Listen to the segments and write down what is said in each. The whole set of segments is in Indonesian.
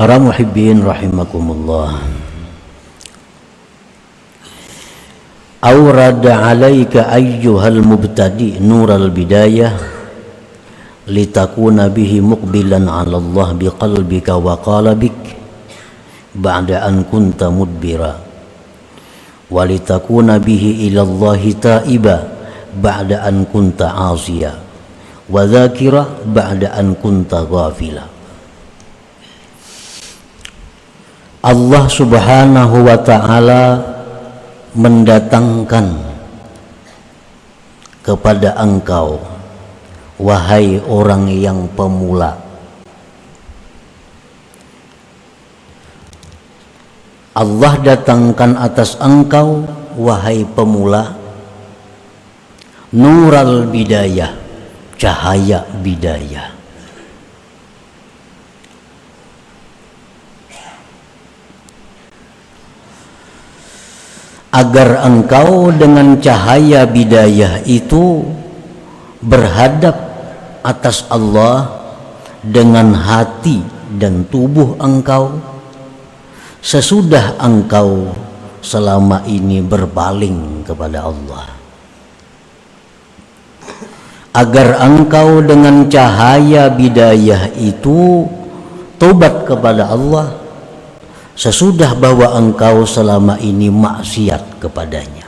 Para muhibbin rahimakumullah. Awrada alaika ayyuhal mubtadi nural bidayah litakuna bihi muqbilan ala Allah biqalbika wa qalbik ba'da an kunta mudbira wa litakuna bihi ila Allah taiba ba'da an kunta asiya wa dzakira ba'da an kunta ghafila. Allah subhanahu wa ta'ala mendatangkan kepada engkau, wahai orang yang pemula, Allah datangkan atas engkau, wahai pemula, nural bidayah, cahaya bidayah. Agar engkau dengan cahaya bidayah itu berhadap atas Allah dengan hati dan tubuh engkau sesudah engkau selama ini berpaling kepada Allah. Agar engkau dengan cahaya bidayah itu tobat kepada Allah sesudah bahwa engkau selama ini maksiat kepadanya,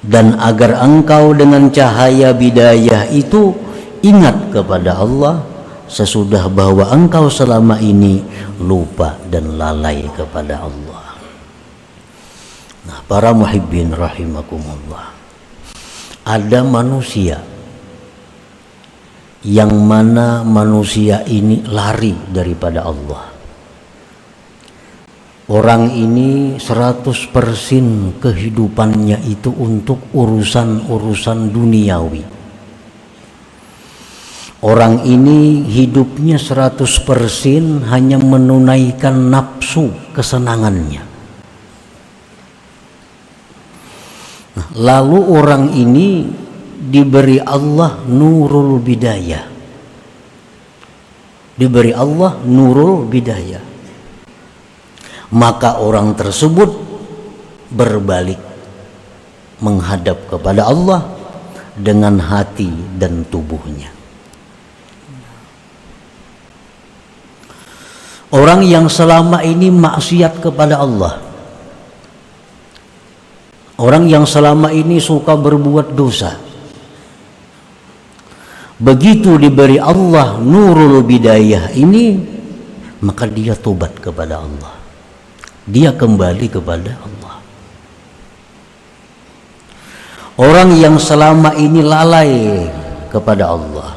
dan agar engkau dengan cahaya bidayah itu ingat kepada Allah sesudah bahwa engkau selama ini lupa dan lalai kepada Allah. Nah, para muhibbin rahimakumullah, ada manusia yang mana manusia ini lari daripada Allah. Orang ini 100% kehidupannya itu untuk urusan-urusan duniawi. Orang ini hidupnya 100% hanya menunaikan nafsu kesenangannya. Nah, lalu orang ini diberi Allah nurul bidayah. Diberi Allah nurul bidayah. Maka orang tersebut berbalik menghadap kepada Allah dengan hati dan tubuhnya. Orang yang selama ini maksiat kepada Allah, orang yang selama ini suka berbuat dosa, begitu diberi Allah nurul bidayah ini, maka dia tobat kepada Allah. Dia kembali kepada Allah. Orang yang selama ini lalai kepada Allah,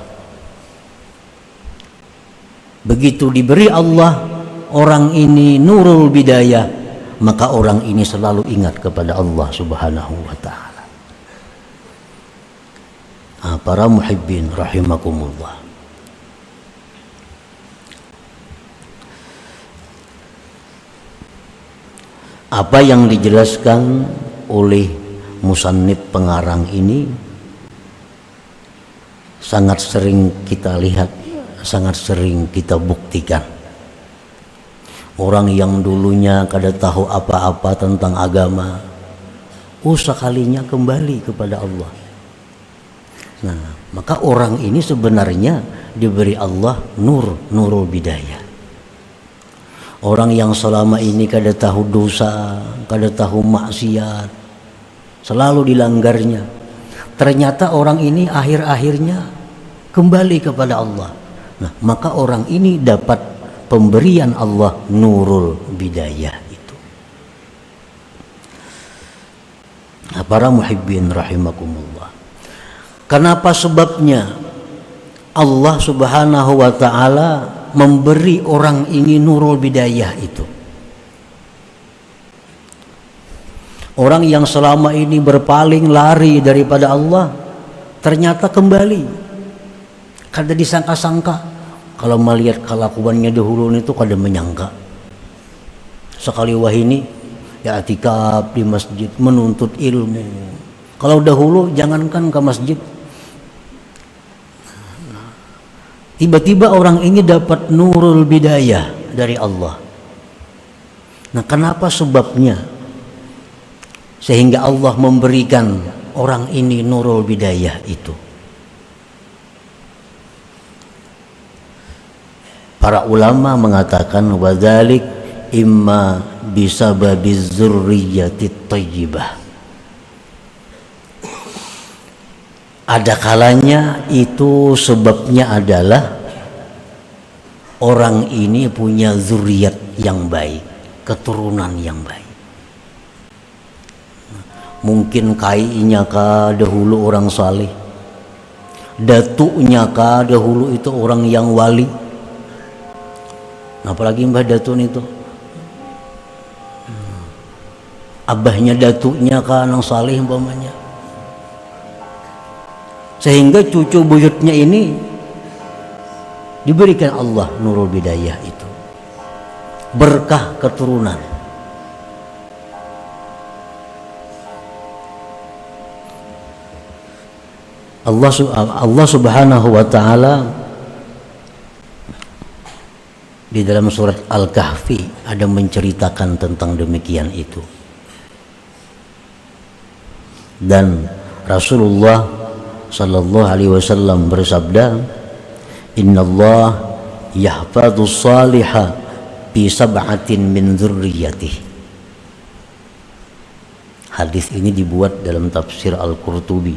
begitu diberi Allah orang ini nurul bidayah, maka orang ini selalu ingat kepada Allah subhanahu wa ta'ala. Nah, para muhibbin rahimakumullah, apa yang dijelaskan oleh musannif pengarang ini sangat sering kita lihat, sangat sering kita buktikan. Orang yang dulunya kada tahu apa-apa tentang agama, sekalinya kembali kepada Allah. Nah, maka orang ini sebenarnya diberi Allah nurul bidayah. Orang yang selama ini kada tahu dosa, kada tahu maksiat, selalu dilanggarnya, ternyata orang ini akhir-akhirnya kembali kepada Allah. Nah, maka orang ini dapat pemberian Allah nurul bidayah itu. Nah, para muhibbin rahimakumullah, kenapa sebabnya Allah subhanahu wa ta'ala memberi orang ini nurul bidayah itu? Orang yang selama ini berpaling lari daripada Allah ternyata kembali. Kada disangka-sangka. Kalau melihat kelakuannya dahulu itu kada menyangka. Sekali wahini ya atikaf di masjid menuntut ilmu. Kalau dahulu jangankan ke masjid, tiba-tiba orang ini dapat nurul bidayah dari Allah. Nah, kenapa sebabnya sehingga Allah memberikan orang ini nurul bidayah itu? Para ulama mengatakan wadzalik imma bisababiz dzurriyyatit thayyibah. Ada kalanya itu sebabnya adalah orang ini punya zuriat yang baik, keturunan yang baik. Mungkin kainya kah dahulu orang saleh, datuknya kah dahulu itu orang yang wali. Apalagi Mbah Datun itu, abahnya datuknya kah nang saleh umpamanya. Sehingga cucu buyutnya ini diberikan Allah nurul bidayah itu, berkah keturunan. Allah Subhanahu wa taala di dalam surat Al-Kahfi ada menceritakan tentang demikian itu. Dan Rasulullah sallallahu alaihi wasallam bersabda, "Innallah yahfadzus salihah bi sab'atin min dzurriyyatihi." Hadis ini dibuat dalam tafsir Al-Qurtubi.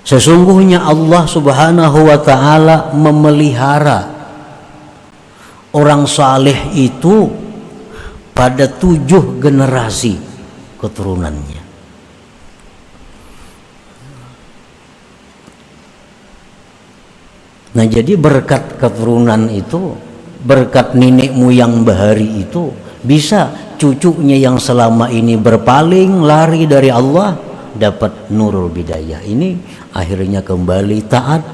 Sesungguhnya Allah Subhanahu wa taala memelihara orang saleh itu pada 7 generasi keturunannya. Nah, jadi berkat keturunan itu, berkat nenek moyang bahari itu, bisa cucunya yang selama ini berpaling lari dari Allah dapat nurul bidayah. Ini akhirnya kembali taat,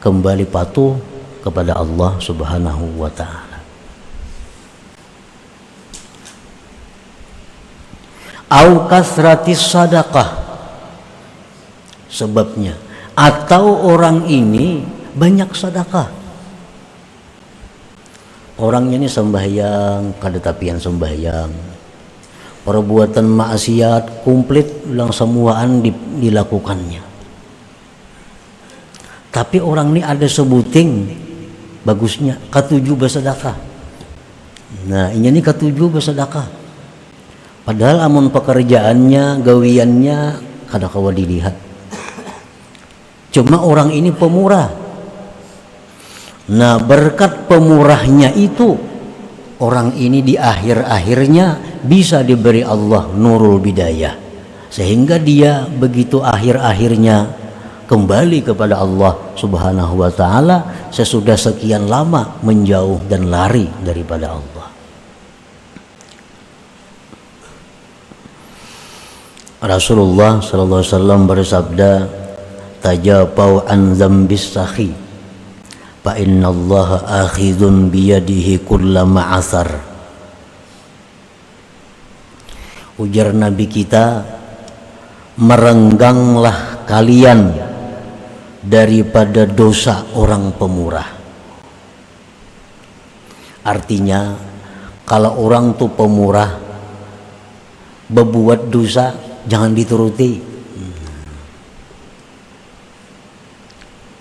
kembali patuh kepada Allah Subhanahu wa taala. Au kasratis sadaqah, sebabnya, atau orang ini banyak sedekah. Orangnya ini sembahyang, kadetapian sembahyang, perbuatan maksiat komplit ulang semuaan dilakukannya. Tapi orang ini ada sebuting bagusnya ketujuh bersedekah. Nah, ini ketujuh bersedekah. Padahal amun pekerjaannya, gawiannya kada kawa dilihat. Cuma orang ini pemurah. Nah, berkat pemurahnya itu, orang ini di akhir-akhirnya bisa diberi Allah nurul bidayah, sehingga dia begitu akhir-akhirnya kembali kepada Allah Subhanahu wa taala sesudah sekian lama menjauh dan lari daripada Allah. Rasulullah sallallahu alaihi wasallam bersabda, "Tajapau an dzambis sakhi fa innallaha akhidun biyadihi kullama asar." Ujar Nabi kita, merengganglah kalian daripada dosa orang pemurah. Artinya, kalau orang tuh pemurah berbuat dosa, jangan dituruti,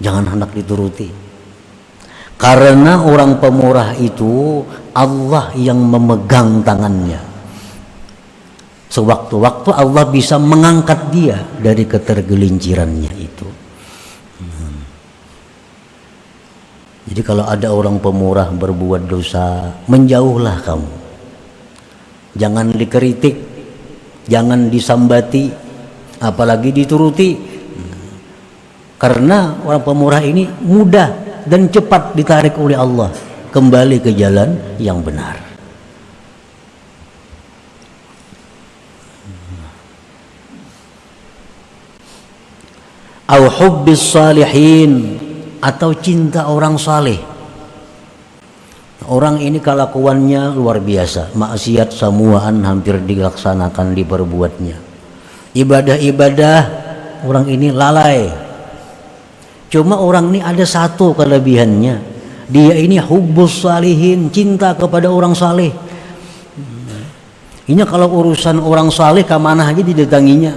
jangan hendak dituruti. Karena orang pemurah itu Allah yang memegang tangannya. Sewaktu-waktu Allah bisa mengangkat dia dari ketergelincirannya itu. Jadi kalau ada orang pemurah berbuat dosa, menjauhlah kamu. Jangan dikritik, jangan disambati, apalagi dituruti. Karena orang pemurah ini mudah dan cepat ditarik oleh Allah kembali ke jalan yang benar. Au hubbis salihin, atau cinta orang saleh. Orang ini kelakuannya luar biasa, maksiat semuaan hampir dilaksanakan, diperbuatnya. Ibadah-ibadah orang ini lalai. Cuma orang ini ada satu kelebihannya, dia ini hubbus salihin, cinta kepada orang saleh. Ini kalau urusan orang saleh kemana aja didatanginya.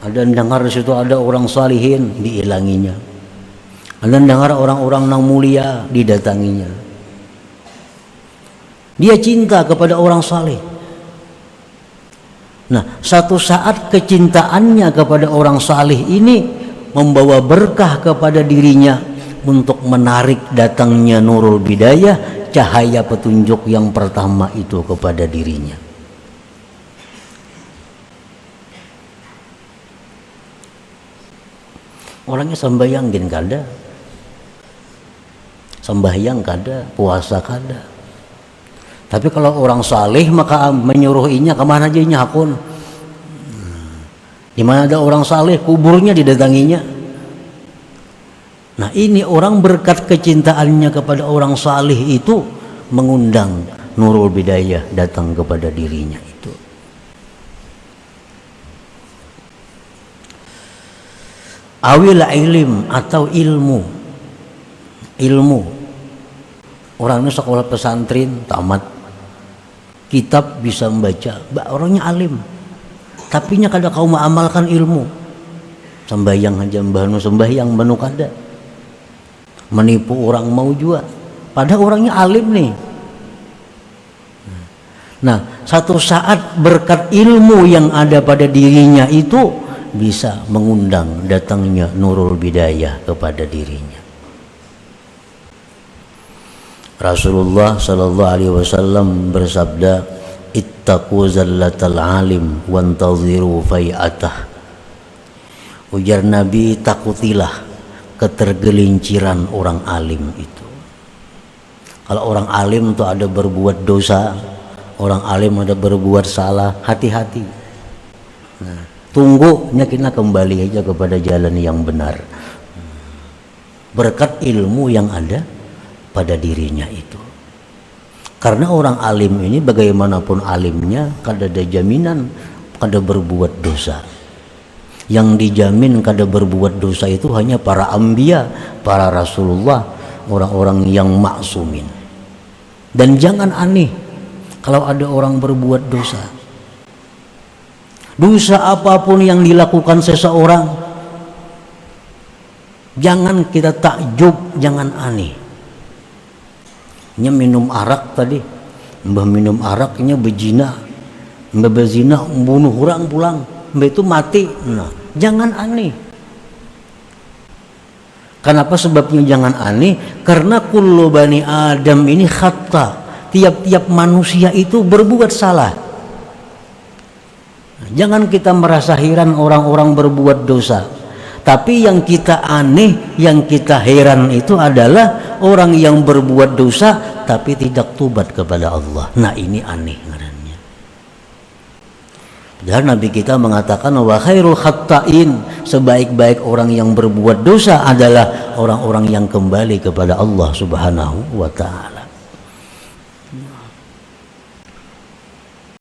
Ada dengar di situ ada orang salihin, diilanginya. Ada dengar orang-orang yang mulia, didatanginya. Dia cinta kepada orang saleh. Nah, satu saat kecintaannya kepada orang saleh ini membawa berkah kepada dirinya untuk menarik datangnya nurul bidayah, cahaya petunjuk yang pertama itu kepada dirinya. Orangnya sembahyang gin kada, sembahyang kada, puasa kada. Tapi kalau orang saleh maka menyuruhinya kemana aja nyakun. Di mana ada orang saleh, kuburnya didatanginya. Nah, ini orang berkat kecintaannya kepada orang saleh itu mengundang nurul bidayah datang kepada dirinya itu. Awil ilm atau ilmu. Orang ini sekolah pesantren tamat, kitab bisa membaca, orangnya alim, tapi nya kada kau mengamalkan ilmu. Sembahyang aja mbahnu sembahyang banu kada, menipu orang mau juga, padahal orangnya alim nih. Nah, satu saat berkat ilmu yang ada pada dirinya itu bisa mengundang datangnya nurul bidayah kepada dirinya. Rasulullah sallallahu alaihi wasallam bersabda, ittaqu zallatal alim wantaziru fai'atah. Ujar Nabi, takutilah ketergelinciran orang alim itu. Kalau orang alim itu ada berbuat dosa, orang alim ada berbuat salah, hati-hati. Nah, tunggunya kita kembali aja kepada jalan yang benar berkat ilmu yang ada pada dirinya itu. Karena orang alim ini bagaimanapun alimnya kada ada jaminan kada berbuat dosa. Yang dijamin kada berbuat dosa itu hanya para anbiya, para rasulullah, orang-orang yang maksumin. Dan jangan aneh kalau ada orang berbuat dosa. Dosa apapun yang dilakukan seseorang, jangan kita takjub, jangan aneh. Nya minum arak tadi, mbah minum araknya bezina, mbah bezina bunuh orang pulang, mbah itu mati. Nah, jangan aneh. Kenapa sebabnya jangan aneh? Karena kullu bani Adam ini khata, tiap-tiap manusia itu berbuat salah. Jangan kita merasa heran orang-orang berbuat dosa. Tapi yang kita aneh, yang kita heran itu adalah orang yang berbuat dosa tapi tidak tobat kepada Allah. Nah, ini aneh ngarannya. Padahal Nabi kita mengatakan wa khairul khatta'in, sebaik-baik orang yang berbuat dosa adalah orang-orang yang kembali kepada Allah Subhanahu wa ta'ala.